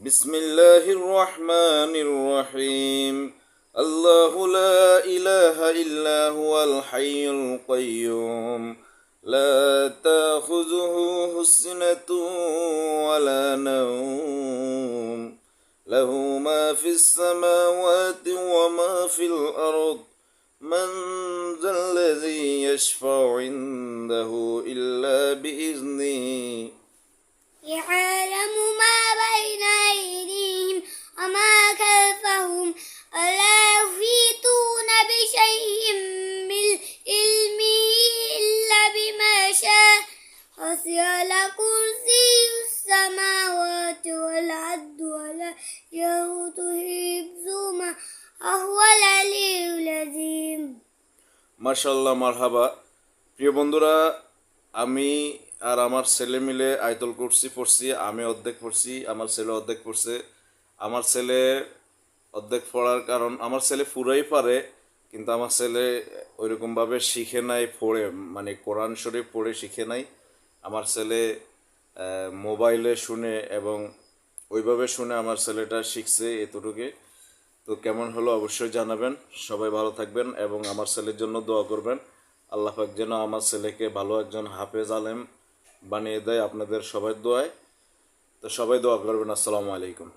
بسم الله الرحمن الرحيم. الله لا إله إلا هو الحي القيوم لا تأخذه سنة ولا نوم له ما في السماوات وما في الأرض من ذا الذي يشفع عنده إلا بإذنه يعلم ما بين أيديهم وما خلفهم ولا يحيطون بشيء من علمه إلا بما شاء وسع كرسيه السماوات والأرض ولا يئوده حفظهما وهو العلي العظيم. মাশাআল্লাহ, মারহাবা। প্রিয় বন্ধুরা, আমি আর আমার ছেলে মিলে আয়াতুল কুরসি পড়ছি। আমি অর্ধেক পড়ছি, আমার ছেলে অর্ধেক পড়ছে। আমার ছেলে অর্ধেক পড়ার কারণ, আমার ছেলে পুরাই পারে, কিন্তু আমার ছেলে ওইরকমভাবে শিখে নাই পড়ে, মানে কোরআন শরীফ পড়ে শিখে নাই। আমার ছেলে মোবাইলে শুনে এবং ওইভাবে শুনে আমার ছেলেটা শিখছে এতটুকু। তো কেমন হলো অবশ্যই জানাবেন। সবাই ভালো থাকবেন এবং আমার ছেলের জন্য দোয়া করবেন। আল্লাহ পাক যেন আমার ছেলেকে ভালো একজন হাফেজ আলেম বানিয়ে দেয় আপনাদের সবাই দোয়ায়। তো সবাই দোয়া করবেন। আসসালামু আলাইকুম।